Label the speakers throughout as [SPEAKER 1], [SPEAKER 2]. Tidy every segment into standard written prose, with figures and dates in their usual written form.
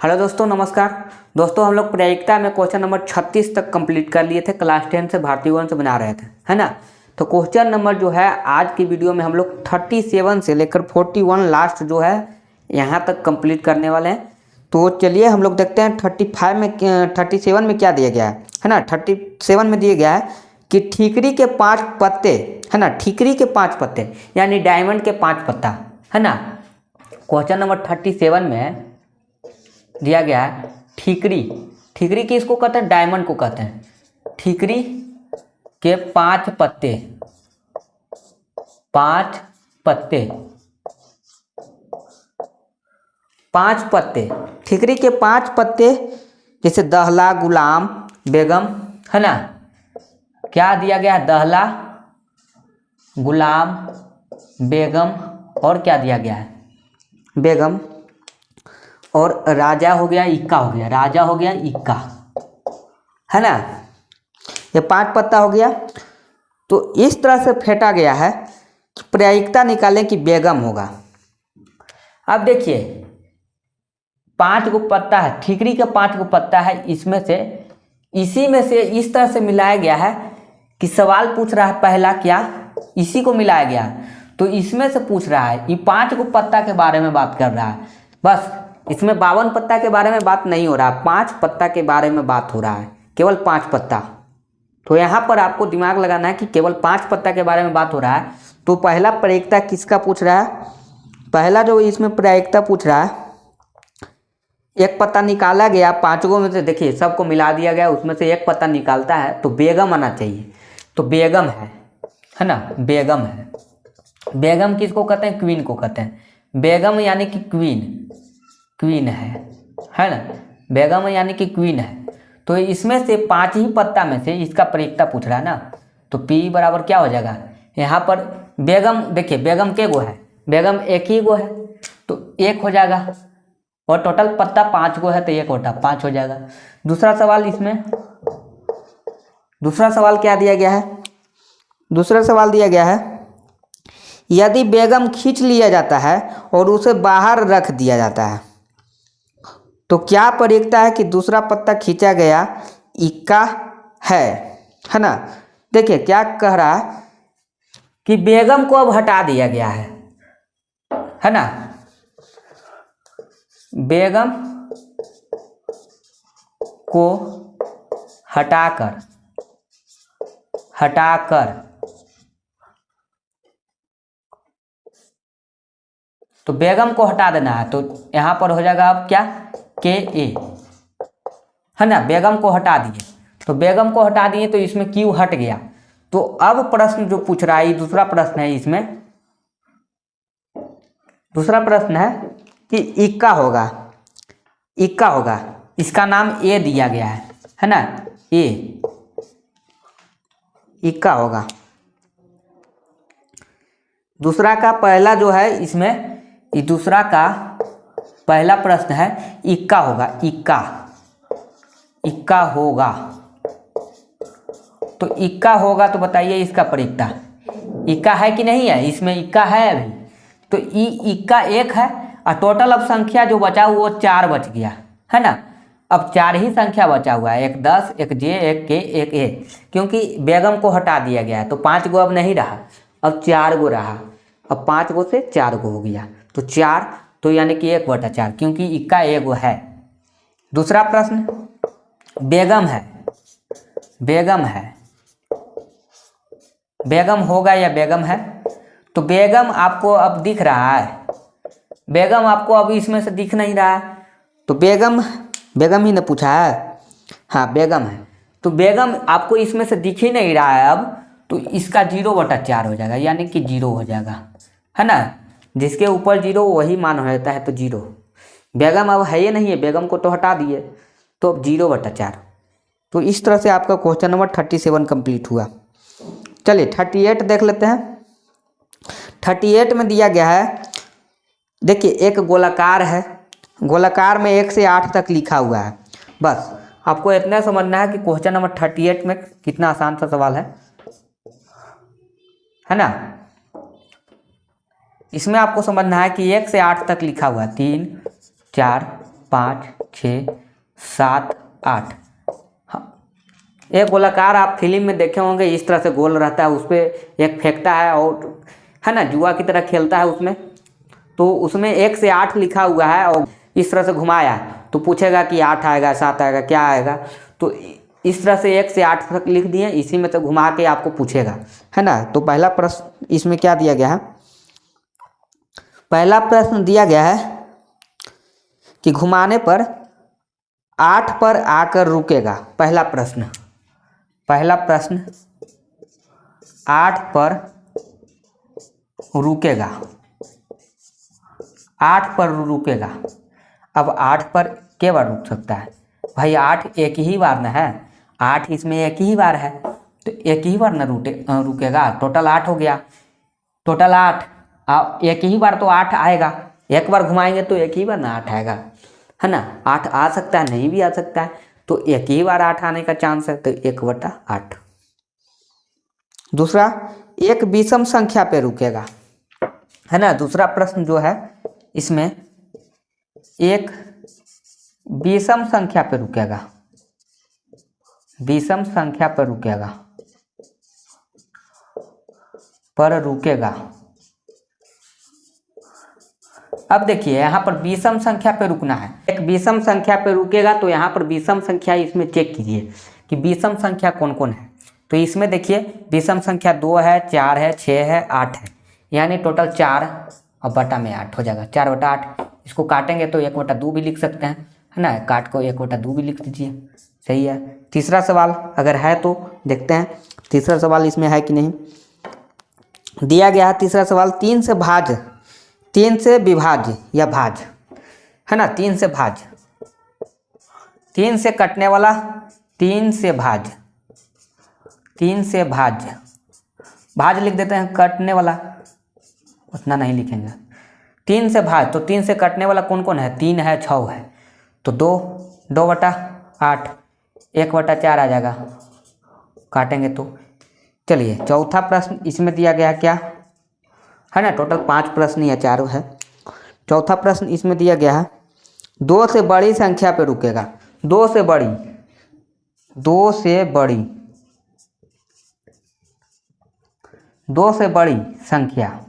[SPEAKER 1] Hello दोस्तों, नमस्कार। दोस्तों, हम लोग प्रायिकता में क्वेश्चन नंबर 36 तक कंप्लीट कर लिए थे। क्लास 10 से भारतीय वन से बना रहे थे, है ना। तो क्वेश्चन नंबर जो है आज की वीडियो में हम लोग 37 से लेकर 41 लास्ट जो है यहाँ तक कंप्लीट करने वाले हैं। तो चलिए हम लोग देखते हैं 37 में क्या दिया गया है ना। 37 में दिया गया है कि ठीकरी के 5 पत्ते, है ना। ठीकरी के 5 पत्ते यानी डायमंड के 5 पत्ता, है ना। क्वेश्चन नंबर 37 में दिया गया है ठीकरी। ठीकरी किसको कहते हैं? डायमंड को कहते हैं। ठीकरी के 5 पत्ते, 5 पत्ते, 5 पत्ते, ठीकरी के 5 पत्ते, जैसे दहला, गुलाम, बेगम, है ना। क्या दिया गया है? दहला, गुलाम, बेगम, और क्या दिया गया है? बेगम, और राजा हो गया, इक्का हो गया। राजा हो गया, इक्का, है ना। ये 5 पत्ता हो गया। तो इस तरह से फेंटा गया है कि प्रायिकता निकालें कि बेगम होगा। अब देखिए 5 गो पत्ता है, ठीकरी का 5 गो पत्ता है। इसमें से इसी में से इस तरह से मिलाया गया है कि सवाल पूछ रहा है पहला क्या, इसी को मिलाया गया। तो इसमें से पूछ रहा है, ये 5 गो पत्ता के बारे में बात कर रहा है। बस इसमें 52 पत्ता के बारे में बात नहीं हो रहा, 5 पत्ता के बारे में बात हो रहा है, केवल 5 पत्ता। तो यहाँ पर आपको दिमाग लगाना है कि केवल 5 पत्ता के बारे में बात हो रहा है। तो पहला प्रायिकता किसका पूछ रहा है? पहला जो इसमें प्रायिकता पूछ रहा है, एक पत्ता निकाला गया 5 गो में से। देखिए सबको मिला दिया गया, उसमें से एक पत्ता निकालता है तो बेगम आना चाहिए। तो बेगम है ना। बेगम है। बेगम किसको कहते हैं? क्वीन को कहते हैं। बेगम यानी कि क्वीन, क्वीन है ना। बेगम यानी कि क्वीन है। तो इसमें से 5 ही पत्ता में से इसका प्रायिकता पूछ रहा है ना। तो P बराबर क्या हो जाएगा यहाँ पर? बेगम, देखिए बेगम के गो है? बेगम एक ही गो है तो 1 हो जाएगा, और टोटल पत्ता 5 गो है तो 1 होता 5 हो जाएगा। दूसरा सवाल, इसमें दूसरा सवाल क्या दिया गया है? दूसरा सवाल दिया गया है, यदि बेगम खींच लिया जाता है और उसे बाहर रख दिया जाता है तो क्या प्रायिकता है कि दूसरा पत्ता खींचा गया इक्का है ना। देखिए क्या कह रहा है कि बेगम को अब हटा दिया गया है ना। बेगम को हटाकर तो बेगम को हटा देना है। तो यहाँ पर हो जाएगा अब क्या? KA, है ना। बेगम को हटा दिए, तो बेगम को हटा दिए तो इसमें क्यों हट गया। तो अब प्रश्न जो पूछ रहा है, दूसरा प्रश्न है। इसमें दूसरा प्रश्न है कि इक्का होगा, इक्का होगा। इसका नाम A दिया गया है ना। A, इक्का होगा। दूसरा का पहला जो है, इसमें दूसरा का पहला प्रश्न है इक्का होगा, इक्का, इक्का होगा। तो इक्का होगा तो बताइए इसका प्रायिकता इक्का है कि नहीं है? इसमें इक्का है अभी, तो इक्का 1 है, और टोटल अब संख्या जो बचा वो 4 बच गया, है ना। अब 4 ही संख्या बचा हुआ है, एक 10, एक J, एक K, एक A, क्योंकि बेगम को हटा दिया गया है। तो 5 गो अब नहीं रहा, अब 4 गो रहा। अब 5 गो से 4 गो हो गया, तो 4, तो यानी कि 1/4, क्योंकि इक्का 1 गो है। दूसरा प्रश्न, बेगम है, बेगम है, बेगम होगा या बेगम है? तो बेगम आपको अब दिख रहा है, बेगम आपको अब इसमें से दिख नहीं रहा है। तो बेगम, बेगम ही ने पूछा है, हाँ बेगम है। तो बेगम आपको इसमें से दिख ही नहीं रहा है अब, तो इसका 0/4 हो जाएगा, यानी कि 0 हो जाएगा, है ना। जिसके ऊपर 0 वही मान हो जाता है, तो 0। बेगम अब है ही नहीं है, बेगम को तो हटा दिए, तो अब 0/4। तो इस तरह से आपका क्वेश्चन नंबर 37 कंप्लीट हुआ। चलिए 38 देख लेते हैं। 38 में दिया गया है, देखिए एक गोलाकार है, गोलाकार में 1 से 8 तक लिखा हुआ है। बस आपको इतना समझना है कि क्वेश्चन नंबर 38 में कितना आसान सा सवाल है ना। इसमें आपको समझना है कि 1 से 8 तक लिखा हुआ है, 3, 4, 5, 6 7 8। हाँ, एक गोलाकार आप फिल्म में देखे होंगे, इस तरह से गोल रहता है, उस पर एक फेंकता है और है ना, जुआ की तरह खेलता है उसमें। तो उसमें 1 से 8 लिखा हुआ है और इस तरह से घुमाया तो पूछेगा कि 8 आएगा 7 आएगा क्या आएगा। तो इस तरह से 1 से 8 तक लिख दिए, इसी में तो घुमा के आपको पूछेगा, है ना। तो पहला प्रश्न इसमें क्या दिया गया है, पहला प्रश्न दिया गया है कि घुमाने पर 8 पर आकर रुकेगा। पहला प्रश्न 8 पर रुकेगा, 8 पर रुकेगा। अब 8 पर क्या बार रुक सकता है भाई, 8 एक ही बार ना है, 8 इसमें एक ही बार है, तो एक ही बार ना रुकेगा। टोटल 8 हो गया, टोटल 8। एक ही बार तो 8 आएगा, एक बार घुमाएंगे तो एक ही बार ना 8 आएगा, है ना। 8 आ सकता है, नहीं भी आ सकता है, तो एक ही बार 8 आने का चांस है, तो 1/8। दूसरा, एक विषम संख्या पे रुकेगा, है ना। दूसरा प्रश्न जो है इसमें एक विषम संख्या पे रुकेगा, विषम संख्या पर रुकेगा। अब देखिए यहाँ पर विषम संख्या पे रुकना है, एक विषम संख्या पे रुकेगा, तो यहाँ पर विषम संख्या इसमें चेक कीजिए कि विषम संख्या कौन कौन है। तो इसमें देखिए विषम संख्या 2 है, 4 है, 6 है, 8 है, यानी टोटल 4 और बटा में 8 हो जाएगा, 4/8। इसको काटेंगे तो 1/2 भी लिख सकते हैं, है ना। काट को 1/2 भी लिख दीजिए, सही है। तीसरा सवाल अगर है तो देखते हैं तीसरा सवाल इसमें है कि नहीं। दिया गया है तीसरा सवाल, 3 से विभाज्य या भाज्य, है ना। 3 से भाज्य, 3 से कटने वाला, 3 से भाज्य, 3 से भाज्य, भाज्य लिख देते हैं, कटने वाला उतना नहीं लिखेंगे। 3 से भाज्य, तो 3 से कटने वाला कौन कौन है, 3 है, 6 है, तो 2/8, 1/4 आ जाएगा, काटेंगे तो। चलिए चौथा प्रश्न इसमें दिया गया क्या है ना, टोटल 5 प्रश्न या 4 है। चौथा प्रश्न इसमें दिया गया है 2 से बड़ी संख्या पे रुकेगा, 2 से बड़ी, 2 से बड़ी, 2 से बड़ी संख्या।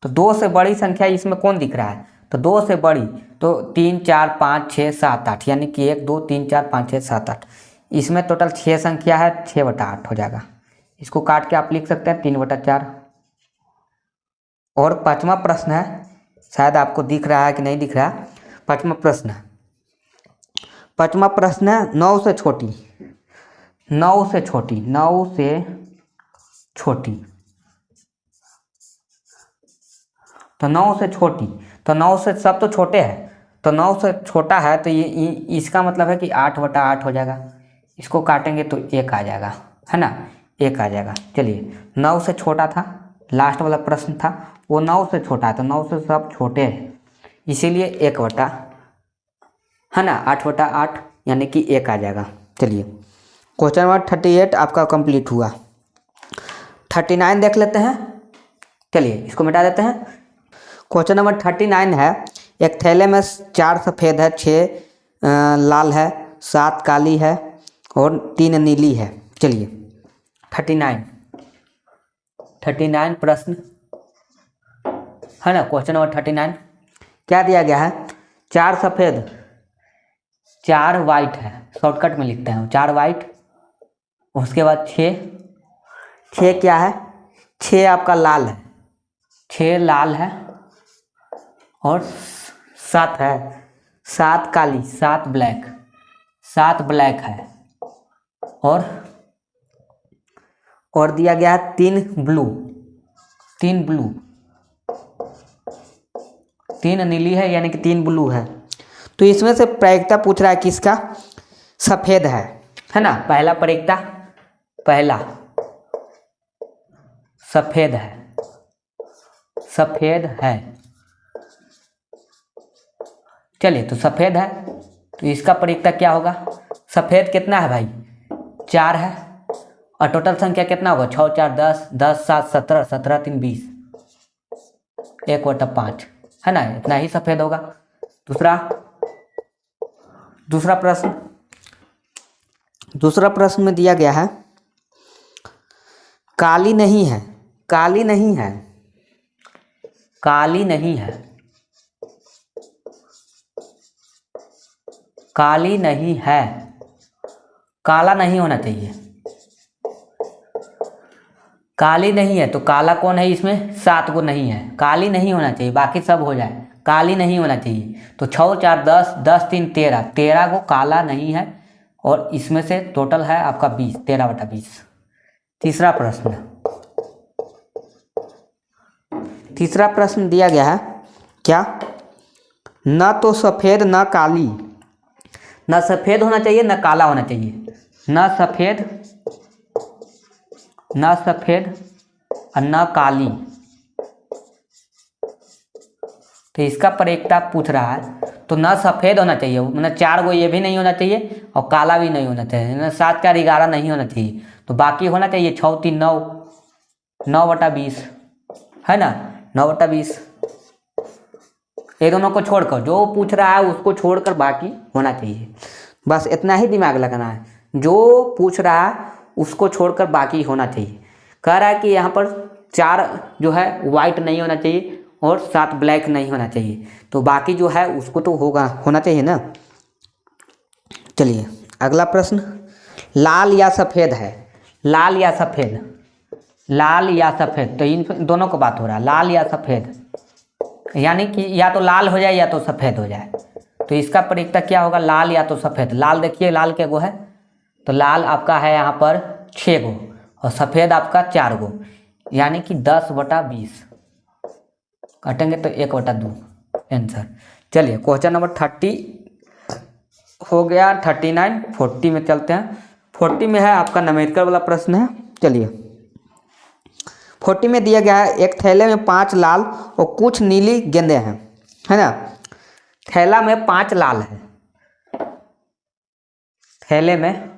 [SPEAKER 1] तो 2 से बड़ी संख्या इसमें कौन दिख रहा है, तो 2 से बड़ी, तो 3 4 5 6 7 8, यानी कि 1 2 3 4 5 6 7 8। इसमें टोटल 6 संख्या है, 6/8 हो जाएगा। इसको काट के आप लिख सकते हैं 3/4। और 5वां प्रश्न है, शायद आपको दिख रहा है कि नहीं दिख रहा है। 5वां प्रश्न है, 5वां प्रश्न है 9 से छोटी, 9 से छोटी, 9 से छोटी, तो 9 से छोटी, तो 9 से सब तो छोटे हैं, तो 9 से छोटा है, तो ये इसका मतलब है कि 8/8 हो जाएगा। इसको काटेंगे तो 1 आ जाएगा, है ना, 1 आ जाएगा। चलिए 9 से छोटा था, लास्ट वाला प्रश्न था, वो 9 से छोटा है, तो 9 से सब छोटे हैं, इसीलिए 1 है ना, 8/8 यानी कि 1 आ जाएगा। चलिए क्वेश्चन नंबर 38 आपका कंप्लीट हुआ। 39 देख लेते हैं, चलिए इसको मिटा देते हैं। क्वेश्चन नंबर 39 है, एक थैले में 4 सफ़ेद है, 6 लाल है, 7 काली है और 3 नीली है। चलिए 39 प्रश्न है ना। क्वेश्चन नंबर 39 क्या दिया गया है, 4 सफ़ेद 4 वाइट है, शॉर्टकट में लिखते हैं 4 वाइट, उसके बाद 6 क्या है, 6 आपका लाल है, 6 लाल है और 7 है, 7 काली, 7 ब्लैक, 7 ब्लैक है और दिया गया है 3 ब्लू, 3 ब्लू, 3 नीली है, यानी कि 3 ब्लू है। तो इसमें से प्रायिकता पूछ रहा है किसका, सफ़ेद है ना। पहला प्रायिकता, पहला सफ़ेद है, सफ़ेद है। चलिए तो सफ़ेद है, तो इसका प्रायिकता क्या होगा, सफ़ेद कितना है भाई, 4 है, और टोटल संख्या कितना होगा, 6 4 10, 10 7 17, 17 3 20, 1/5 है ना, इतना ही सफ़ेद होगा। दूसरा प्रश्न में दिया गया है काली नहीं है, काली नहीं है, काली नहीं है, काली नहीं है, काला नहीं होना चाहिए। काली नहीं है तो काला कौन है इसमें? 7 को नहीं है, काली नहीं होना चाहिए, बाकी सब हो जाए, काली नहीं होना चाहिए। तो 6 4 10, 10 3 13, 13 को काला नहीं है और इसमें से टोटल है आपका 20, 13/20। तीसरा प्रश्न दिया गया है क्या? न तो सफ़ेद न काली, न सफ़ेद होना चाहिए न काला होना चाहिए, न सफ़ेद और न काली। तो इसका प्रयोक्ता पूछ रहा है तो न सफ़ेद होना चाहिए, मतलब 4 को ये भी नहीं होना चाहिए और काला भी नहीं होना चाहिए, 7 4 11 नहीं होना चाहिए। तो बाकी होना चाहिए 6 3 9, 9/20 है ना, 9/20। ये दोनों को छोड़कर, जो पूछ रहा है उसको छोड़कर बाकी होना चाहिए। बस इतना ही दिमाग लगाना है, जो पूछ रहा है उसको छोड़कर बाकी होना चाहिए। कह रहा है कि यहाँ पर 4 जो है वाइट नहीं होना चाहिए और 7 ब्लैक नहीं होना चाहिए, तो बाकी जो है उसको तो होना चाहिए ना। चलिए अगला प्रश्न, लाल या सफ़ेद है, लाल या सफ़ेद, लाल या सफ़ेद, तो इन दोनों को बात हो रहा है, लाल या सफ़ेद, यानी कि या तो लाल हो जाए या तो सफ़ेद हो जाए। तो इसका प्रयोक्ता क्या होगा? लाल या तो सफ़ेद। लाल देखिए लाल के गो है, तो लाल आपका है यहाँ पर 6 गो और सफ़ेद आपका 4 गो, यानी कि 10/20 काटेंगे तो 1/2 आंसर। चलिए क्वेश्चन नंबर 30 हो गया, 39, 40 में चलते हैं। 40 में है आपका न्यूमेरिकल वाला प्रश्न है। चलिए 40 में दिया गया है एक थैले में 5 लाल और कुछ नीली गेंदें हैं, है ना। थैला में 5 लाल है, थैले में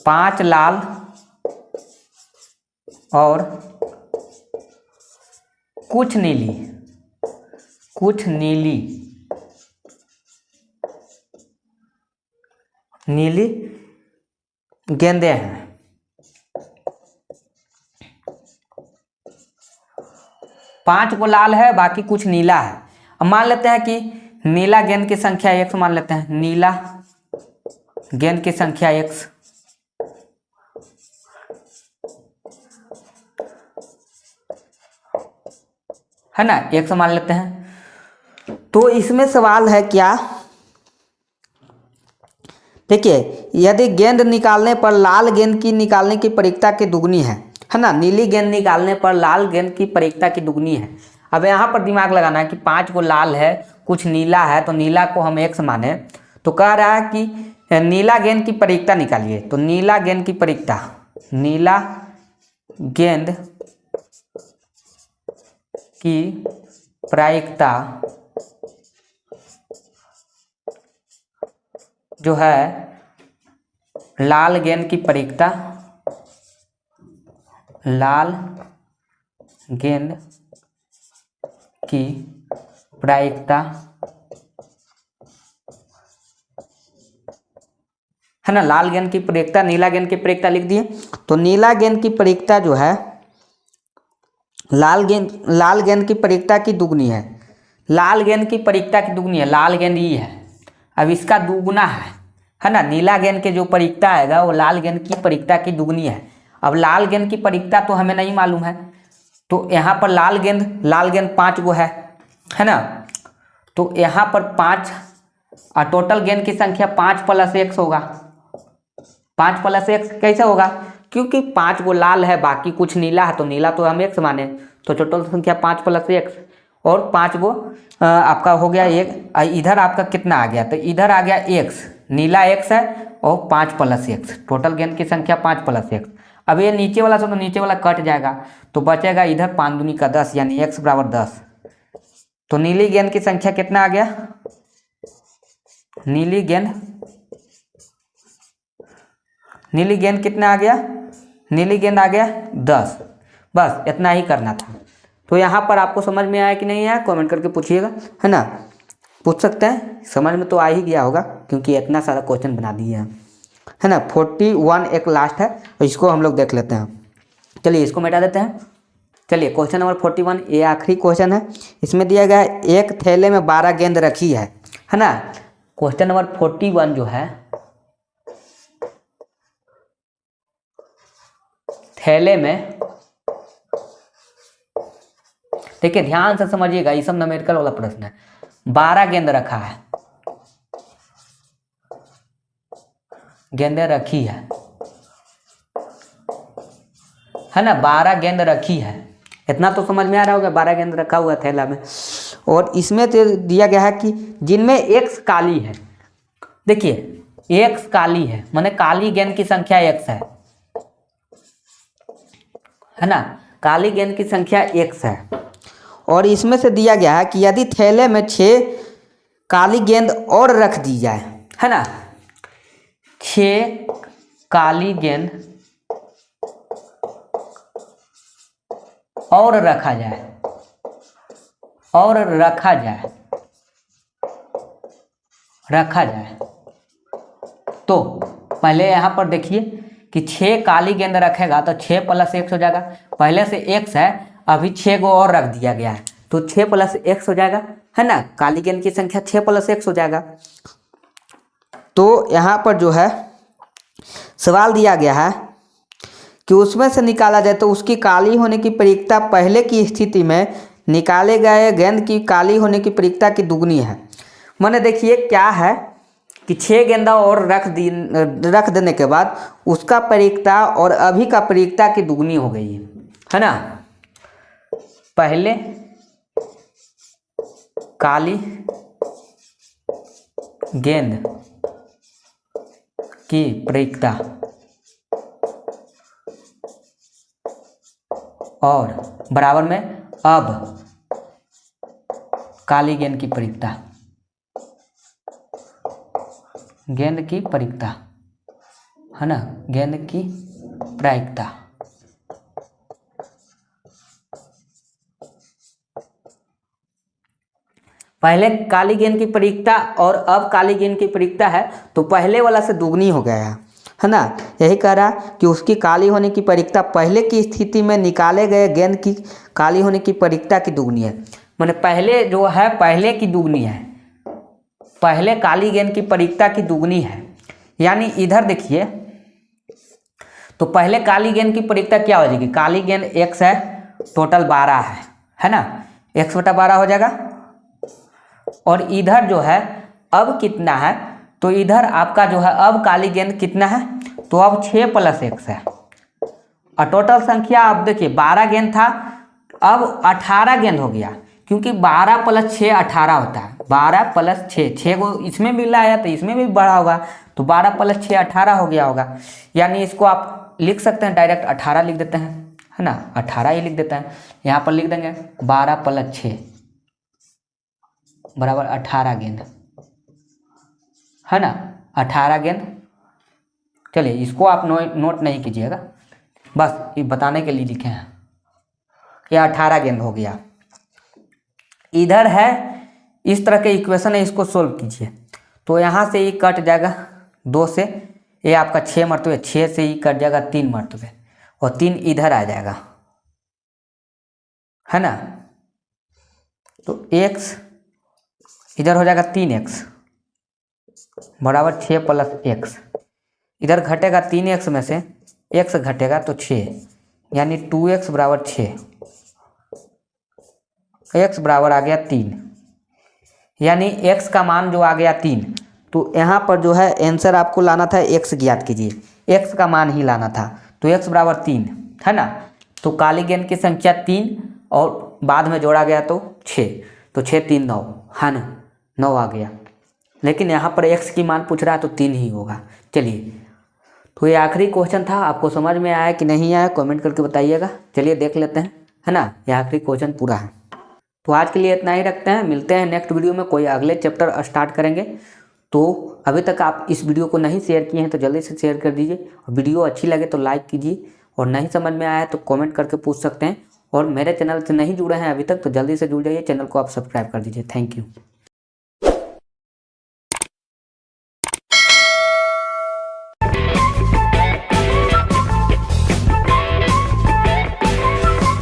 [SPEAKER 1] 5 लाल और कुछ नीली गेंदें हैं। 5 को लाल है, बाकी कुछ नीला है। अब मान लेते हैं कि नीला गेंद की संख्या x मान लेते हैं, नीला गेंद की संख्या x, है ना, x मान लेते हैं। तो इसमें सवाल है क्या, देखिए यदि गेंद निकालने पर लाल गेंद की निकालने की प्रयोक्ता की दुगनी है ना, नीली गेंद निकालने पर लाल गेंद की प्रयोक्ता की दुगनी है। अब यहाँ पर दिमाग लगाना है कि 5 को लाल है, कुछ नीला है, तो नीला को हम x माने। तो कह रहा है कि नीला गेंद की प्रयोक्ता निकालिए, तो नीला गेंद की प्रयोक्ता, नीला गेंद की प्रायिकता जो है लाल गेंद की प्रायिकता, लाल गेंद की प्रायिकता है ना, लाल गेंद की प्रायिकता, नीला गेंद की प्रायिकता लिख दिए। तो नीला गेंद की प्रायिकता जो है लाल गेंद की प्रायिकता की दुगनी है, लाल गेंद की प्रायिकता की दुगनी है, लाल गेंद ये है, अब इसका दुगुना है ना। नीला गेंद के जो प्रायिकता आएगा वो लाल गेंद की प्रायिकता की दुगनी है। अब लाल गेंद की प्रायिकता तो हमें नहीं मालूम है, तो यहाँ पर लाल गेंद 5 गो है ना। तो यहाँ पर 5 और टोटल गेंद की संख्या 5 + x होगा। 5 + x कैसे होगा? क्योंकि 5 गो लाल है, बाकी कुछ नीला है, तो नीला तो हम x माने, तो टोटल संख्या 5 + x और 5 गो आपका हो गया एक। इधर आपका कितना आ गया? तो इधर आ गया x, नीला x है और 5 + x, टोटल गेंद की संख्या 5 + x। अब ये नीचे वाला से तो नीचे वाला कट जाएगा, तो बचेगा इधर 5 दूनी का 10, यानी x = 10। तो नीली गेंद की संख्या कितना आ गया? नीली गेंद कितना आ गया? नीली गेंद आ गया 10। बस इतना ही करना था। तो यहाँ पर आपको समझ में आया कि नहीं आया, कमेंट करके पूछिएगा, है ना, पूछ सकते हैं, समझ में तो आ ही गया होगा क्योंकि इतना सारा क्वेश्चन बना दिए हैं, है ना। 41 एक लास्ट है, तो इसको हम लोग देख लेते हैं। चलिए इसको मिटा देते हैं। चलिए क्वेश्चन नंबर 41, ये आखिरी क्वेश्चन है। इसमें दिया गया है एक थैले में 12 गेंद रखी है ना। क्वेश्चन नंबर 41 जो है, थैले में, देखिए ध्यान से समझिएगा, ये सब न्यूमेरिकल वाला प्रश्न है। 12 गेंद रखा है, गेंदें रखी है ना, 12 गेंद रखी है, इतना तो समझ में आ रहा होगा। 12 गेंद रखा हुआ थैला में, और इसमें तो दिया गया है कि जिनमें x काली है। देखिए x काली है, माने काली गेंद की संख्या x है ना, काली गेंद की संख्या x है। और इसमें से दिया गया है कि यदि थैले में 6 काली गेंद और रख दी जाए, है ना, 6 काली गेंद और रखा जाए, तो पहले यहाँ पर देखिए कि 6 काली गेंद रखेगा तो 6 + x हो जाएगा। पहले से x है, अभी 6 को और रख दिया गया है तो 6 + x हो जाएगा, है ना। काली गेंद की संख्या 6 + x हो जाएगा। तो यहाँ पर जो है सवाल दिया गया है कि उसमें से निकाला जाए तो उसकी काली होने की प्रयुक्ता पहले की स्थिति में निकाले गए गेंद की काली होने की प्रयुक्ता की दुगनी है। मैंने देखिए क्या है कि 6 गेंदा और रख देने के बाद उसका प्रयुक्ता और अभी का प्रयुक्ता की दुगनी हो गई है ना। पहले काली गेंद की प्रयुक्ता और बराबर में अब काली गेंद की प्रयुक्ता, गेंद की प्रयुक्ता, है ना, गेंद की प्रयुक्ता। पहले काली गेंद की प्रयुक्ता और अब काली गेंद की प्रयुक्ता है तो पहले वाला से दुगनी हो गया है ना। यही कह रहा कि उसकी काली होने की प्रयुक्ता पहले की स्थिति में निकाले गए गेंद की काली होने की प्रयुक्ता की दुगनी है। माने पहले जो है पहले की दुगनी है, पहले काली गेंद की प्रयुक्ता की दुगनी है। यानी इधर देखिए तो पहले काली गेंद की प्रयुक्ता क्या हो जाएगी, काली गेंद x है, टोटल 12 है ना, x/12 हो जाएगा। और इधर जो है अब कितना है, तो इधर आपका जो है अब काली गेंद कितना है, तो अब 6 + x है। और टोटल संख्या अब देखिए 12 गेंद था, अब 18 गेंद हो गया, क्योंकि 12 + 6 18 होता है। 12 + 6 को इसमें भी लाया तो इसमें भी बढ़ा होगा, तो 12 + 6 18 हो गया होगा। यानी इसको आप लिख सकते हैं, डायरेक्ट 18 लिख देते हैं, है ना, 18 ही लिख देते हैं। यहाँ पर लिख देंगे 12 + 6 बराबर 18 गेंद, है ना, 18 गेंद। चलिए इसको आप नोट नहीं कीजिएगा, बस ये बताने के लिए लिखे हैं। यह 18 गेंद हो गया। इधर है इस तरह के इक्वेशन है, इसको सोल्व कीजिए तो यहाँ से ये कट जाएगा 2 से, ये आपका 6 मरतबे, 6 से ही कट जाएगा 3 मरतबे, और 3 इधर आ जाएगा, है ना। तो x इधर हो जाएगा 3x बराबर 6 + x, इधर घटेगा 3x में से x घटेगा तो 6, यानी 2x बराबर 6, x बराबर आ गया 3, यानी x का मान जो आ गया 3। तो यहाँ पर जो है आंसर आपको लाना था, x ज्ञात कीजिए, x का मान ही लाना था, तो x बराबर 3, है ना। तो काली गेंद की संख्या 3 और बाद में जोड़ा गया तो 6, तो 6 3 9, है ना, 9 आ गया। लेकिन यहाँ पर x की मान पूछ रहा है तो 3 ही होगा। चलिए तो ये आखिरी क्वेश्चन था, आपको समझ में आया कि नहीं आया कमेंट करके बताइएगा। चलिए देख लेते हैं, है ना, ये आखिरी क्वेश्चन पूरा है। तो आज के लिए इतना ही रखते हैं, मिलते हैं नेक्स्ट वीडियो में, कोई अगले चैप्टर स्टार्ट करेंगे। तो अभी तक आप इस वीडियो को नहीं शेयर किए हैं तो जल्दी से शेयर कर दीजिए, और वीडियो अच्छी लगे तो लाइक कीजिए, और नहीं समझ में आया तो कमेंट करके पूछ सकते हैं, और मेरे चैनल से नहीं जुड़े हैं अभी तक तो जल्दी से जुड़ जाइए, चैनल को आप सब्सक्राइब कर दीजिए। Thank you.